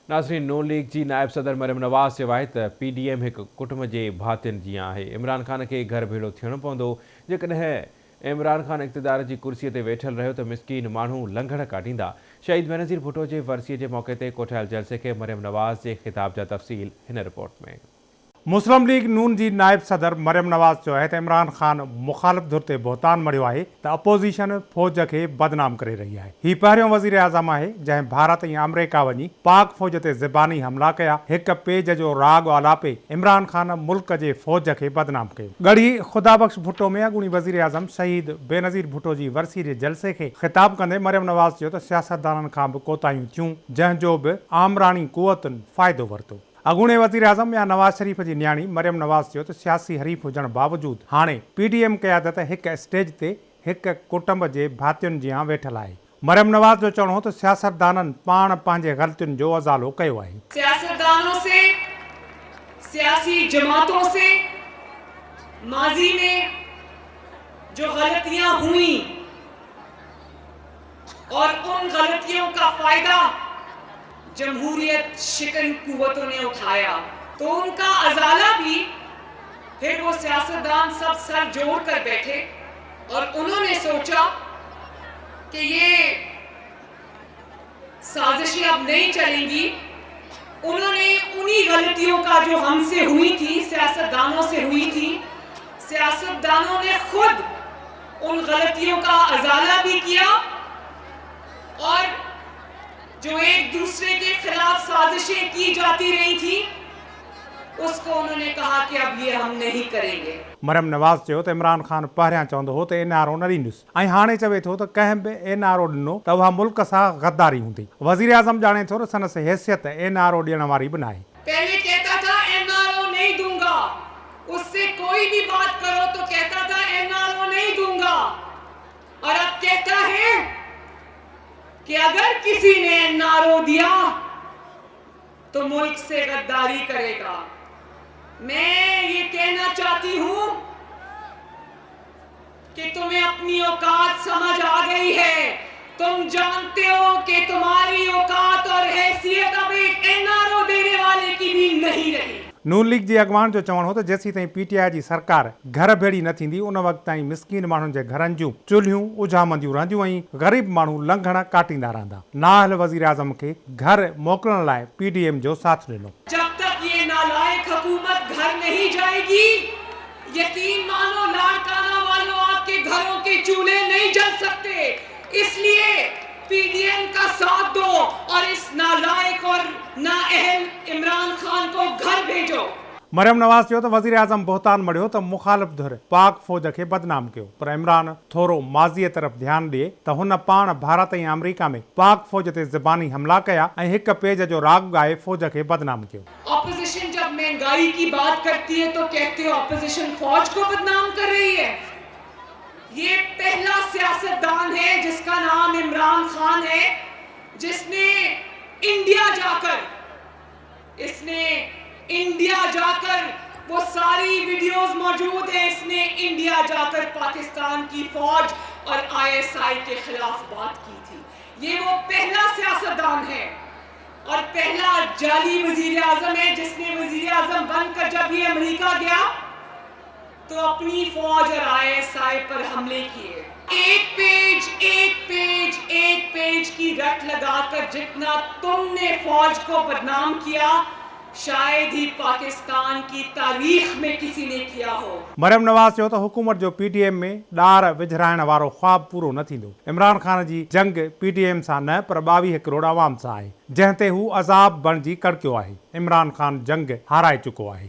नाज़रीन, नून लीग जी नायब सदर मरियम नवाज़ चयो आहे त PDM हिकु कुटुंब जे भातियुनि जीअं आहे। इमरान ख़ान खे घर भेड़ो थियणो पवंदो। जेकॾहिं इमरान ख़ान इक़्तिदार जी कुर्सीअ ते वेठल रहियो त मिसकीन माण्हू लंघड़ काटींदा। शहीद बेनज़ीर भुट्टो जे वरसीअ जे मौक़े ते कोठायल जलसे खे मरियम नवाज़ जे ख़िताब जा तफ़सील हिन रिपोर्ट में। मुस्लिम लीग नून जी नायब सदर मरियम नवाज़ चयो आहे त इमरान ख़ान मुख़ालिफ़ धुर ते बहतान मढ़ियो आहे त अपोज़िशन फ़ौज खे बदनाम करे रही आहे। ही पहिरियों वज़ीर आज़म आहे जंहिं भारत ऐं अमेरिका वञी पाक फ़ौज ते ज़बानी हमला कया। हिक पेज जो राग आलापे इमरान ख़ान मुल्क जे फ़ौज खे बदनाम कयो। गढ़ी ख़ुदाबख़्श भुट्टो में अॻूणी वज़ीर आज़म शहीद बेनज़ीर भुट्टो जी वरसी जे जलसे खे ख़िताब कंदे मरियम नवाज़ चयो त सियासतदाननि खां बि कोताहियूं थियूं जंहिंजो बि आमराणी कुवतुनि फ़ाइदो वरितो। अॻूणे वज़ीर आज़म या नवाज़ शरीफ़ जी न्याणी मरियम नवाज़ चयो त सियासी हरीफ़ हुजण बावजूदु हाणे PDM क़यादत हिक स्टेज ते हिक कुटुंब जे भातियुनि जियां वेठल आहे। मरियम नवाज़ जो चवणो हो त सियासतदाननि पाण पंहिंजे ग़लतियुनि जो अज़ालो कयो आहे। सियासतदानों से, सियासी जमातों से माजी में जो गलतियां हुई और उन गलतियों का फायदा जमहूरियत शिकन कुव्वतों ने उठाया, तो उनका अजाला भी फिर वो सियासतदान सब सर जोड़ कर बैठे और उन्होंने सोचा कि ये साजिशें अब नहीं चलेंगी। उन्होंने उन्हीं गलतियों का जो हमसे हुई थी, सियासतदानों से हुई थी, सियासतदानों ने खुद उन गलतियों का अजाला भी किया और जो एक दूसरे के खिलाफ साजिशें की जाती रही थी उसको उन्होंने कहा कि अब ये हम नहीं करेंगे। मरियम नवाज़ चयो त इमरान ख़ान पहिरियां चवंदो हो त NRO न ॾींदुसि ऐं हाणे चवे थो त कंहिं बि NRO ॾिनो त उहा मुल्क सां गद्दारी हूंदी। वज़ीर आज़म ॼाणे थो त संदसि हैसियत NRO ॾियण वारी बि नाहे। पहले कहता था NRO नहीं दूंगा, उससे कोई भी बात करो तो कहता था NRO नहीं दूंगा, और अब कहता है कि अगर किसी ने NRO दिया तो मुल्क से गद्दारी करेगा। मैं ये कहना चाहती हूं कि तुम्हें अपनी औकात समझ आ गई है। तुम जानते हो कि तुम्हारी औकात और हैसियत अब एक NRO देने वाले की भी नहीं रही। नून लीग जे अॻवान जो चवणु हो त जेसीं ताईं PTI जी सरकार घर भेड़ी न थींदी उन वक़्त ताईं मिसकीन माण्हुनि जे घरनि जूं चुल्हियूं उजामंदियूं रहंदियूं ऐं ग़रीब माण्हू लंघण काटींदा रहंदा। नाअहल वज़ीर आज़म खे घर मोकिलण लाइ PDM जो साथ ॾिनो। जब तक ये नालायक हुकूमत घर नहीं जाएगी, यकीन मानो लाड़काना वालों आपके घरों के चूल्हे नहीं जल सकते। इसलिए PDM का साथ दो और इस नालायक और नाअहल इमरान खान को घर भेजो। मरियम नवाज़ चयो त वज़ीर आज़म बहतान मढ़ियो त मुख़ालिफ़ धुर पाक फ़ौज खे बदनाम कयो, पर इमरान थोरो माज़ीअ तरफ़ ध्यानु ॾिए त हुन पाण भारत ऐं अमेरिका में पाक फ़ौज ते ज़बानी हमला कया ऐं हिक पेज जो राग ॻाए फ़ौज खे बदनाम कयो। ऑपोजिशन जब महंगाई की बात करती है तो कहते हो ऑपोजिशन फौज को बदनाम कर रही है। ये पहला सियासतदान है जिसका नाम इमरान खान है, जिसने इंडिया जाकर वो सारी वीडियोस मौजूद है, इसने इंडिया जाकर पाकिस्तान की फौज और ISI के खिलाफ बात की थी। ये वो पहला सियासतदान है और पहला जाली वजीर आजम है जिसने वजीर आजम बनकर जब ये अमेरिका गया तो अपनी फौज और ISI पर हमले किए। एक पेज की रट लगाकर जितना तुमने फौज को बदनाम किया शायद ही पाकिस्तान की तारीख में किसी ने किया हो। मरियम नवाज़ चयो त हुकूमत जो PDM में ॾार विझराइण वारो ख्वाब पूरो न थींदो। इमरान ख़ान जी जंग PDM सां न पर 22 करोड़ आवाम सां आहे, जंहिं ते हू अज़ाब बणिजी कड़कियो आहे। इमरान ख़ान जंग हाराए चुको आहे।